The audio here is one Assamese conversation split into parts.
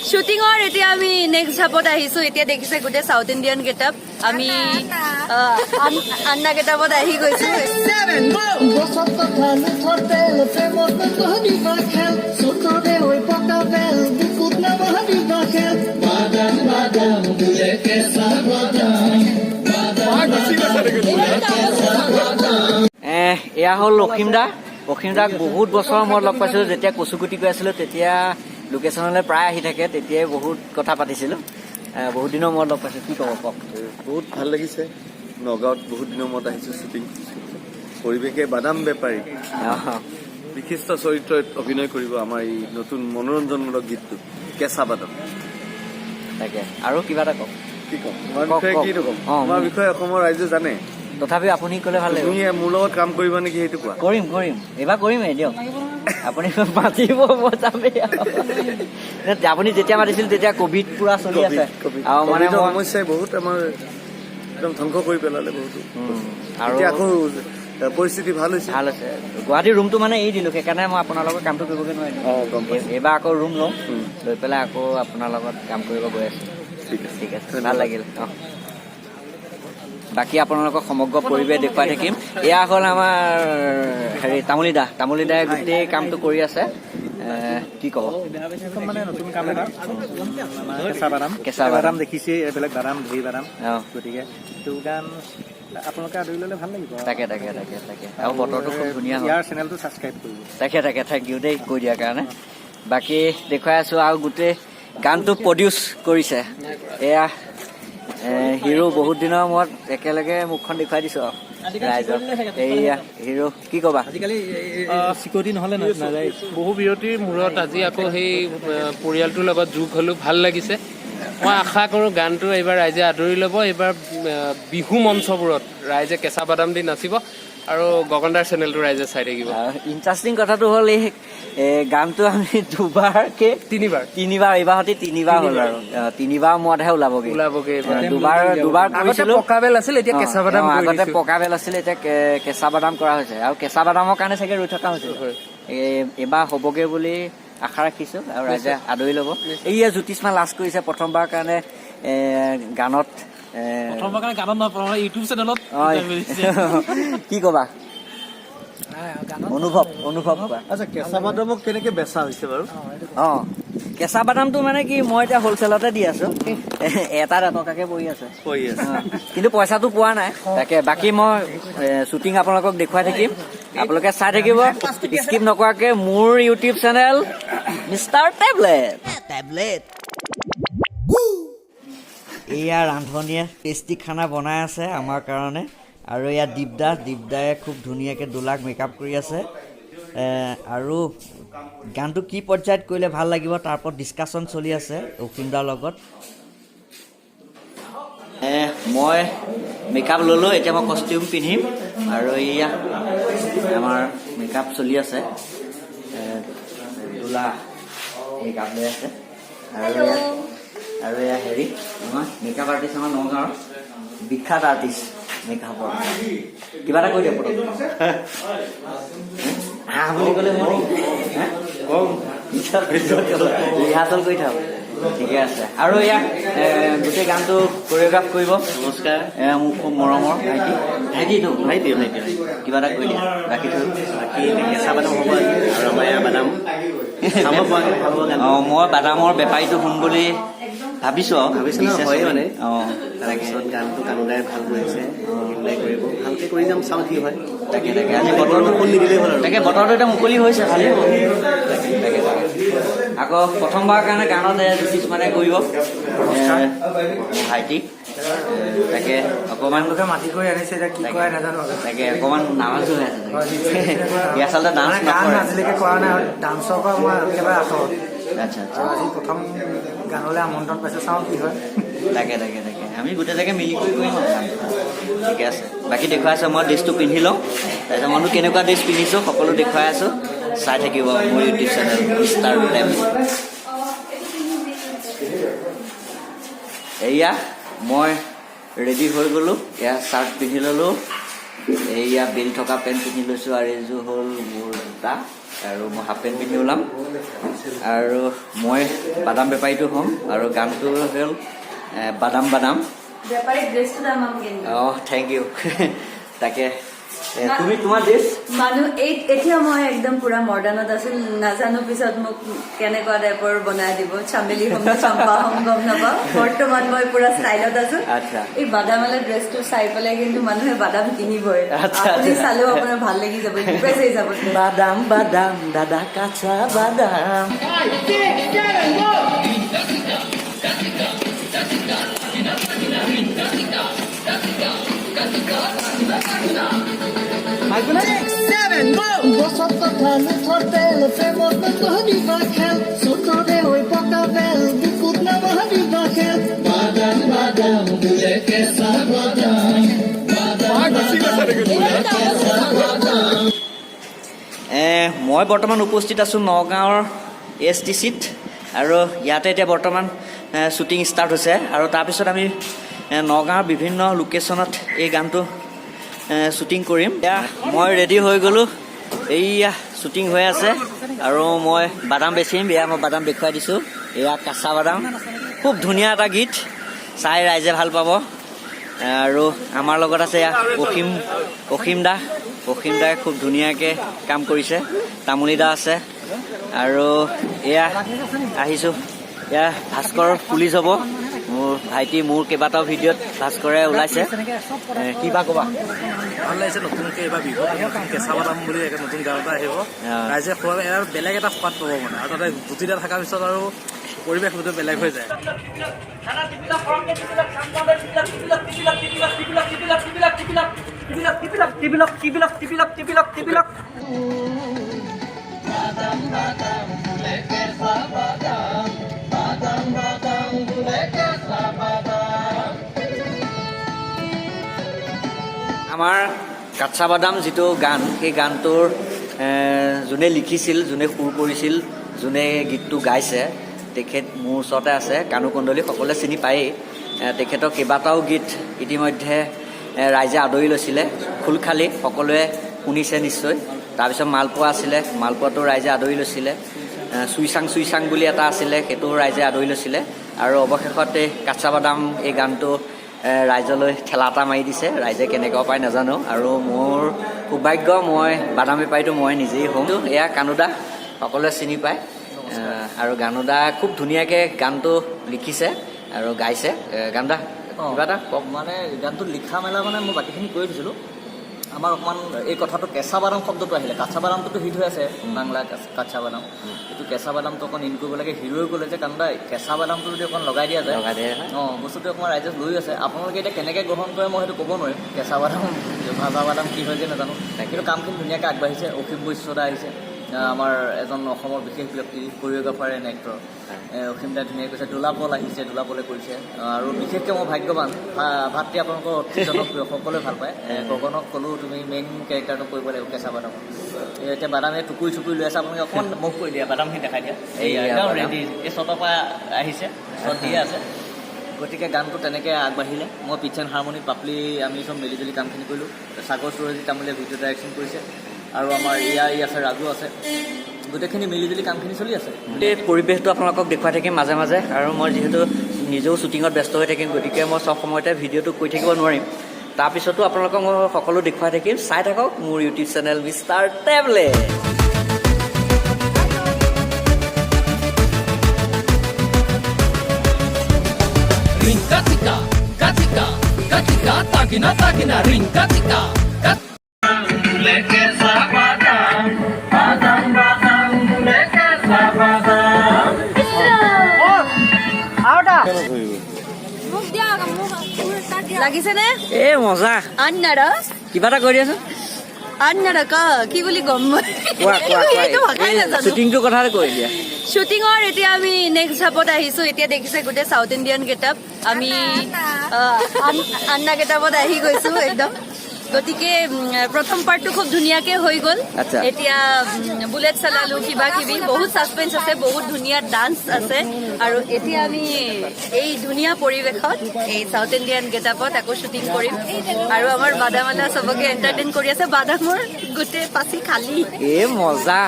শ্বুটিঙৰ এতিয়া আমি নেক্সট ধাপত আহিছো। এতিয়া দেখিছে গোটেই সাউথ ইণ্ডিয়ান গেটআপ। আমি আন্না গেটআপত আহি গৈছো। এয়া হ'ল লক্ষীমদাক বহুত বছৰৰ মূৰত লগ পাইছিলোঁ। যেতিয়া কচুগুটি গৈ আছিলোঁ তেতিয়া লোকেশ্যনলৈ প্ৰায় আহি থাকে, তেতিয়াই বহুত কথা পাতিছিলোঁ। বহুত দিনৰ মূৰত লগ পাইছোঁ। কি ক'ব কওক? বহুত ভাল লাগিছে। নগাঁৱত বহুত দিনৰ মূৰত আহিছোঁ শ্বুটিং। পৰিৱেশে বাদাম বেপাৰী বিশিষ্ট চৰিত্ৰত অভিনয় কৰিব আমাৰ এই নতুন মনোৰঞ্জনমূলক গীতটো কেঁচা বাদাম। তাকে আৰু কিবা এটা কওক। কি ক'ম তোমাৰ বিষয়ে? কি ক'ম তোমাৰ বিষয়ে অসমৰ ৰাইজে জানে, তথাপিও আপুনি ক'লে ভাল লাগিব। তুমি মোৰ লগত কাম কৰিবা নেকি সেইটো কোৱা? কৰিম এইবাৰ কৰিমেই দিয়ক। আপুনি মাতিব মই যামেই। আপুনি যেতিয়া মাতিছিল তেতিয়া কভিড পুৰা চলি আছে আৰু মানে সমস্যাই বহুত আমাৰ একদম ধ্বংস কৰি পেলালে বহুতো। আৰু আকৌ পৰিস্থিতি ভাল হৈছে। গুৱাহাটীৰ ৰুমটো মানে এৰি দিলোঁ, সেইকাৰণে মই আপোনাৰ লগত কামটো কৰিবগৈ নোৱাৰিলোঁ। এইবাৰ আকৌ ৰুম লওঁ, লৈ পেলাই আকৌ আপোনাৰ লগত কাম কৰিব গৈ আছোঁ। ঠিক আছে, ভাল লাগিল। বাকী আপোনালোকক সমগ্ৰ পৰিৱেশ দেখুৱাই থাকিম। এয়া হ'ল আমাৰ তামুলীদাই গোটেই কামটো কৰি আছে। কি ক'ব? মানে নতুন কাম এটা কেঁচা বাদাম দেখিছে, এইবিলাক বাদাম ধেই বাদাম, গতিকে সেইটো গান আপোনালোকে আদৰি ল'লে ভাল লাগিব। তাকে আৰু বতৰটো খুব ধুনীয়া হয়। ইয়াৰ চেনেলটো ছাবস্ক্ৰাইব কৰিব। তাকে থেংক ইউ দেই কৈ দিয়াৰ কাৰণে। বাকী দেখুৱাই আছোঁ আৰু গোটেই গানটো প্ৰডিউচ কৰিছে এয়া হিৰো। বহুত দিনৰ মূৰত একেলগে মুখখন দেখুৱাই দিছোঁ আৰু ৰাইজক। এয়া হিৰো, কি ক'বা? আজিকালি চিকটি নহ'লে নাযায়। বহু বিৰতিৰ মূৰত আজি আকৌ সেই পৰিয়ালটোৰ লগত যোগ হ'লো, ভাল লাগিছে। মই আশা কৰোঁ গানটো এইবাৰ ৰাইজে আদৰি ল'ব। এইবাৰ বিহু মঞ্চবোৰত ৰাইজে কেঁচা বাদাম দি নাচিব আৰু গগনদাৰ চেনেলটো ৰাইজে চাই থাকিব। ইণ্টাৰেষ্টিং কথাটো হ'ল এই গানটো আমি তিনিবাৰ এইবাৰ সৈতে তিনিবাৰ হ'ল আৰু তিনিবাৰ মূৰতহে ওলাবগে। দুবাৰ কৰিছিলোঁ। পকা বেল আছিল, এতিয়া কেঁচা বাদাম। আগতে পকা বেল আছিলে, এতিয়া কেঁচা বাদাম কৰা হৈছে আৰু কেঁচা বাদামৰ কাৰণে চাগে ৰৈ থকা হৈছে। এইবাৰ হ'বগে বুলি আশা ৰাখিছোঁ আৰু ৰাইজে আদৰি ল'ব। এইয়া জ্যোতিষ্মা লাজ কৰিছে প্ৰথমবাৰৰ কাৰণে গানত। ইউটিউব চেনেলত কি ক'বা? অনুভৱ কোৱা। আচ্ছা, কেঁচা বাদামক কেনেকে বেচা হৈছে বাৰু? কেঁচা বাদামটো মানে কি, মই এতিয়া হ'লচেলতে দি আছোঁ। এটা টকাকে পৰি আছে, কিন্তু পইচাটো পোৱা নাই। তাকে বাকী মই শ্বুটিং আপোনালোকক দেখুৱাই থাকিম, আপোনালোকে চাই থাকিব স্কিপ নকৰাকে। মোৰ ইউটিউব চেনেল মিষ্টাৰ টেবলেট। এয়া ৰান্ধনীয়ে টেষ্টি খানা বনাই আছে আমাৰ কাৰণে। আৰু এয়া দীপদায়ে খুব ধুনীয়াকৈ দোলাক মেকআপ কৰি আছে। আৰু গানটো কি পৰ্যায়ত কৰিলে ভাল লাগিব তাৰ ওপৰত ডিছকাশ্যন চলি আছে অসীমদাৰ লগত। মই মেকআপ ল'লোঁ, এতিয়া মই কষ্টিউম পিন্ধিম। আৰু এয়া আমাৰ মেকআপ চলি আছে, দোলা মেকআপ লৈ আছে। আৰু এয়া হেৰি আমাৰ মেকআপ আৰ্টিষ্ট, আমাৰ নগাঁৱৰ বিখ্যাত আৰ্টিষ্ট মেকআপৰ। কিবা এটা কৈ দিয়ক পটক। হাঁহ বুলি ক'লে মই ৰিহাৰ্চেল কৰি থাক। ঠিকে আছে। আৰু এয়া গোটেই গানটো কোৰিঅ'গ্ৰাফ কৰিব। নমস্কাৰ, মোৰ খুব মৰমৰ ভাইটি কিবা এটা কৈ দিয়া, ৰাখি থৈ। বাকী কেঁচা বাদাম হ'ব আৰু আমাৰ এয়া বাদাম মই বাদামৰ বেপাৰীটো শুন বুলি ভাবিছোঁ হয় মানে। তাৰপিছত গানটো কানুদাই ভাল কৰিছে, কৰিব ভালকে কৰি যাম, চাওঁ কি হয়। তাকে আজি বতৰটো ফুল নিদিলেই হ'ল। তাকে বতৰটো এতিয়া মুকলি হৈছে, ভালেই হ'ল। তাকে আকৌ প্ৰথমবাৰৰ কাৰণে গানত জ্যোতিষ্মানে কৰিব ভাইটি। তাকে অকণমান মাতি কৰি আনিছে, এতিয়া কি কৰে নাজানো। তাকে অকণমান নাৰ্ভাছ হৈ আছে। ই আচলতে ডান্স আজিলৈকে কৰা নাই, ডান্সৰ পৰা মই একেবাৰে আঁতৰত। আচ্ছা আজি প্ৰথম গানলৈ আমন্ত্ৰণ পাইছোঁ, চাওঁ কি হয়। তাকে আমি গোটেইটাকে মিলি কৰি কৰিম আৰু গানটো। ঠিকে আছে। বাকী দেখুৱাই আছোঁ, মই ড্ৰেছটো পিন্ধি লওঁ, তাৰপিছত মইনো কেনেকুৱা ড্ৰেছ পিন্ধিছোঁ সকলো দেখুৱাই আছোঁ। চাই থাকিব মোৰ ইউটিউব চেনেল মিষ্টাৰ টেবলেট। এয়া মই ৰেডি হৈ গ'লোঁ। এয়া চাৰ্ট পিন্ধি ল'লোঁ, এয়া বেল্ট থকা পেণ্ট পিন্ধি লৈছোঁ, আৰু এইযোৰ হ'ল মোৰ জোতা। আৰু মই হাফ পেণ্ট পিন্ধি ওলাম আৰু মই বাদাম বেপাৰীটো হ'ম আৰু গানটো হ'ল বাদাম বাদাম। বেপাৰী ড্ৰেছটো দাম কিন্তু থেংক ইউ। তাকে তুমি তোমাৰ ড্ৰেছ মানুহ এতিয়া মই একদম পুৰা মডাৰ্ণত আছো, নাজানো পিছত মোক কেনেকুৱা টাইপৰ বনাই দিব, চামেলি হ'ম চম্পা হ'ম গম নাপাওঁ। বৰ্তমান মই পুৰা ষ্টাইলত আছো। আচ্ছা এই বাদামৱালা ড্ৰেছটো চাই পেলাই কিন্তু মানুহে বাদাম কিনিবই। আচ্ছা, আপুনি চালেও আপোনাৰ ভাল লাগি যাব, ইমপ্ৰেছ হৈ যাব। বাদাম বাদাম দাদা কাঁচা বাদাম। গছত কথা নুঠতে প্ৰেমত নকহিবা খেল, চতৰে হৈ পকা বেল বুকুত নবহিবা খেল। বাদাম বাদাম বোলে কেঁচা বাদাম, মই বৰ্তমান উপস্থিত আছোঁ নগাঁৱৰ STCত আৰু ইয়াতে এতিয়া বৰ্তমান শ্বুটিং ষ্টাৰ্ট হৈছে আৰু তাৰপিছত আমি নগাঁৱৰ বিভিন্ন লোকেশ্যনত এই গানটো শ্বুটিং কৰিম। এতিয়া মই ৰেডি হৈ গ'লোঁ, এইয়া শ্বুটিং হৈ আছে আৰু মই বাদাম বেচিম। এয়া মই বাদাম দেখুৱাই দিছোঁ, এয়া কেঁচা বাদাম। খুব ধুনীয়া এটা গীত, চাই ৰাইজে ভাল পাব। আৰু আমাৰ লগত আছে এয়া অসীম দাই খুব ধুনীয়াকৈ কাম কৰিছে। তামুলী দা আছে আৰু এয়া আহিছোঁ, এয়া ভাস্কৰ পুলিচ হ'ব মোৰ ভাইটি। মোৰ কেইবাটাও ভিডিঅ'ত ভাস্কৰে ওলাইছে, কিবা ক'বা? ভাল লাগিছে নতুনকৈ এইবাৰ বিহুত কেঁচা বাদাম বুলি নতুন গান এটা আহিব, ৰাইজে খোৱা ইয়াৰ বেলেগ এটা সোৱাদ পাব মানে। আৰু তাতে গুটিটা থকাৰ পিছত আৰু পৰিৱেশ গোটেই বেলেগ হৈ যায়। আমাৰ কাচ্চা বাদাম যিটো গান, সেই গানটোৰ যোনে লিখিছিল, যোনে সুৰ কৰিছিল, যোনে গীতটো গাইছে, তেখেত মোৰ ওচৰতে আছে। কানু কণ্ডলী সকলোৱে চিনি পায়েই। তেখেতৰ কেইবাটাও গীত ইতিমধ্যে ৰাইজে আদৰি লৈছিলে। খোলখালি সকলোৱে শুনিছে নিশ্চয়। তাৰপিছত মালপোৱা আছিলে, মালপোৱাটো ৰাইজে আদৰি লৈছিলে। চুইচাং বুলি এটা আছিলে, সেইটো ৰাইজে আদৰি লৈছিলে। আৰু অৱশেষত এই কাচ্চা বাদাম এই গানটো ৰাইজলৈ ঠেলা এটা মাৰি দিছে। ৰাইজে কেনেকুৱা পায় নাজানো। আৰু মোৰ সৌভাগ্য, মই বাদাম বেপাৰীটো মই নিজেই হওঁ। এয়া কানুদা, সকলোৱে চিনি পায়। আৰু গানুদা খুব ধুনীয়াকৈ গানটো লিখিছে আৰু গাইছে। গানুদা কিবা এটা কওক। মানে গানটো লিখা মেলা মানে মই বাকীখিনি কৰি দিছিলোঁ। আমাৰ অকণমান এই কথাটো কেঁচা বাদাম শব্দটো আহিলে, কাঁচা বাদামটোতো হিট হৈ আছে বাংলা কাঁচা বাদাম, এইটো কেঁচা বাদামটো অকণ ইন কৰিব লাগে। হিৰোই ক'লে যে কান্দা কেঁচা বাদামটো যদি অকণ লগাই দিয়া যায়, বস্তুটো অকণমান ৰাইজে লৈ আছে। আপোনালোকে এতিয়া কেনেকৈ গ্ৰহণ কৰে মই সেইটো ক'ব নোৱাৰিম। কেঁচা বাদাম ভাজা বাদাম কি হয় যে নাজানো, কিন্তু কামখিনি ধুনীয়াকৈ আগবাঢ়িছে। অসীম বৈশ্যদা আহিছে, আমাৰ এজন অসমৰ বিশেষ ব্যক্তি, কৰিঅ'গ্ৰাফাৰ এণ্ড এক্টৰ। অসীম দাই ধুনীয়াকৈ কৈছে। দোলাপল আহিছে, দোলাপলে কৰিছে। আৰু বিশেষকৈ মই ভাগ্যৱান, ভাতৃ আপোনালোকৰ অতি জনপ্ৰিয়, সকলোৱে ভাল পায়। গগনক ক'লোঁ তুমি মেইন কেৰেক্টাৰটো কৰিব লাগিব কেঁচা বাদাম। এতিয়া বাদামে টুকুৰি লৈ আছে, আপোনালোকে অকণমান মুখ কৰি দিয়া, বাদামখিনি দেখাই দিয়া। একদম ৰেডি, এই শ্বটৰ পৰা আহিছে, শ্বট দিয়ে আছে। গতিকে গানটো তেনেকৈ আগবাঢ়িলে। মই পিটছ এণ্ড হাৰমনি পাপলি আমি চব মিলিজুলি কামখিনি কৰিলোঁ। সাগৰ সুৰজিৎ তামুলীয়ে ভিডিঅ' ডাইৰেকশ্যন কৰিছে আৰু আমাৰ ই আছে, ৰাজু আছে। গোটেইখিনি মিলিজুলি কামখিনি চলি আছে। গোটেই পৰিৱেশটো আপোনালোকক দেখুৱাই থাকিম মাজে মাজে। আৰু মই যিহেতু নিজেও শ্বুটিঙত ব্যস্ত হৈ থাকিম, গতিকে মই চব সময়তে ভিডিঅ'টো কৰি থাকিব নোৱাৰিম। তাৰপিছতো আপোনালোকক মই সকলো দেখুৱাই থাকিম। চাই থাকক মোৰ ইউটিউব চেনেল মিষ্টাৰ টেবলেট। লাগিছে নে? এ মজা, আন্নাৰ কিবা এটা কৰি আছো। আন্নাৰ কি বুলি ক'ম মই, শ্বুটিংটোৰ কথা কৈ দিয়া। শ্বুটিঙৰ এতিয়া আমি নেক্সট হাফত আহিছো। এতিয়া দেখিছে গোটেই চাউথ ইণ্ডিয়ান গেটআপ। আমি আন্না গেটআপত আহি গৈছো একদম। গতিকে প্ৰথম পাৰ্টটো খুব ধুনীয়াকে হৈ গ'ল আচ্ছা। এতিয়া বুলেট চলালো কিবা কিবি বহুত ছাছপেন্স আছে বহুত ধুনীয়া ডান্স আছে আৰু এতিয়া আমি এই ধুনীয়া পৰিৱেশত এই সাউথ ইণ্ডিয়ান গেটআপত আকৌ শ্বুটিং কৰিম আৰু আমাৰ বাদামালা চবকে এণ্টাৰটেইন কৰি আছে বাদামৰ গোটেই পাচি খালী এ মজা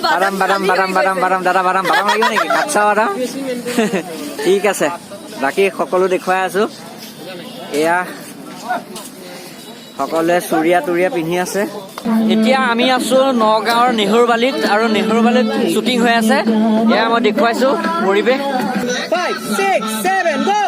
বাদাম বাদাম বাদাম বাদাম বাদাম দাদা বাদাম বাদাম লাগিব নেকি কাঁচা বাদাম ঠিক আছে বাকী সকলো দেখুৱাই আছো এয়া সকলোৱে চুৰিয়া তুৰিয়া পিন্ধি আছে এতিয়া আমি আছো নগাঁৱৰ নেহৰুবালিত আৰু নেহৰুবালিত শ্বুটিং হৈ আছে এয়া মই দেখুৱাইছো পৰিৱেশ 5, 6, 7, go!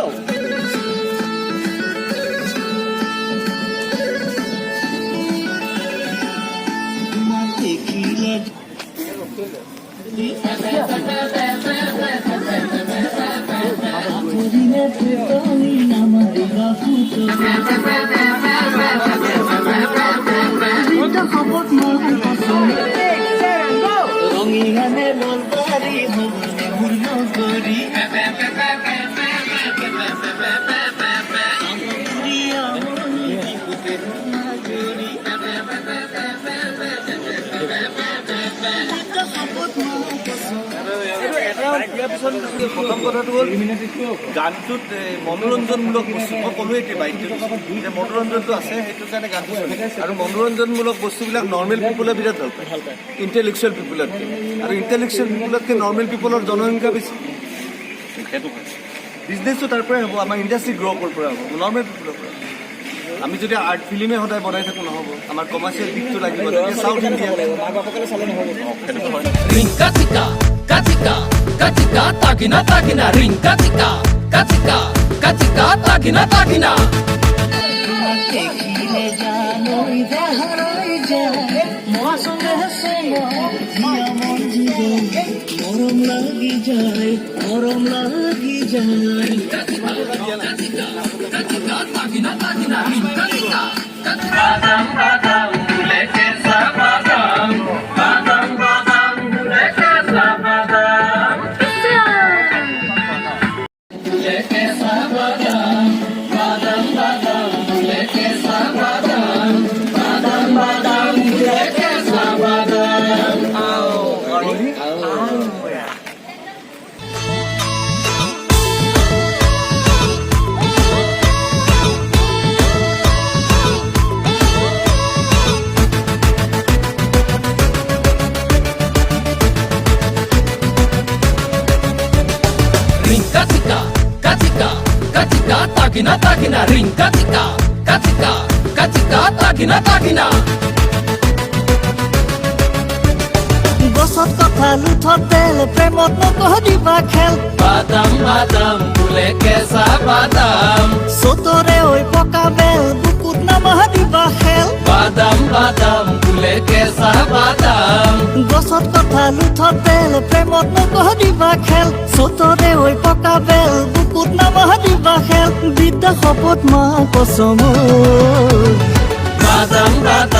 ৰঙিয়ানে বলবাৰি ভবনে ঘুৰল কৰি প্ৰথম কথাটো হ'ল গানটোত মনোৰঞ্জনমূলক বস্তু মই ক'লোৱে এতিয়া বাইকটো যে মনোৰঞ্জনটো আছে সেইটো কাৰণে গানটো চলে আৰু মনোৰঞ্জনমূলক বস্তুবিলাক নৰ্মেল পিপলে বিৰাট ভাল পায় ইণ্টেলেকচুৱেল পিপলতকৈ আৰু ইণ্টেলেকচুৱেল পিপলতকৈ নৰ্মেল পিপলৰ জনসংখ্যা বেছি সেইটো বিজনেছটো তাৰ পৰাই হ'ব আমাৰ ইণ্ডাষ্ট্ৰি গ্ৰ' ক'ৰ পৰা হ'ব নৰ্মেল পিপলৰ পৰা আমি যদি আৰ্ট ফিল্মে সদায় বনাই থাকোঁ নহ'ব আমাৰ কমাৰ্চিয়েল দিশটো লাগিব গতিকে south India Rinkatika, katika, katika, tagina, tagina, rinkatika, katika, katika, tagina, tagina. দেখিলে জানই যাহারই যায় মোর সঙ্গে জিয়া মন জিগে মরম লাগি যায় মরম লাগি যায় Badam, badam, bule kesa badam. Badam, badam, bule kesa badam. Bule kesa badam. Badam, badam, bule kesa badam. Badam, badam, bule kesa badam. Rinkatika, katika, katika, tagina, tagina, rinkatika, katika, katika, tagina, tagina. গছত কঁঠাল উঠতেল প্ৰেমত নকহিবা খেল Badam, badam, bule kesa badam. চতৰে ঐ পকা বেল বুকুত নামাৰিবা খেল Badam, badam, bule kesa badam. গছত কঁঠাল উঠতেল প্ৰেমত নকহিবা খেল চতৰে ঐ পকা বেল বুকুত নামাৰিবা খেল বিদ্যা শপত মা কচম Badam, badam.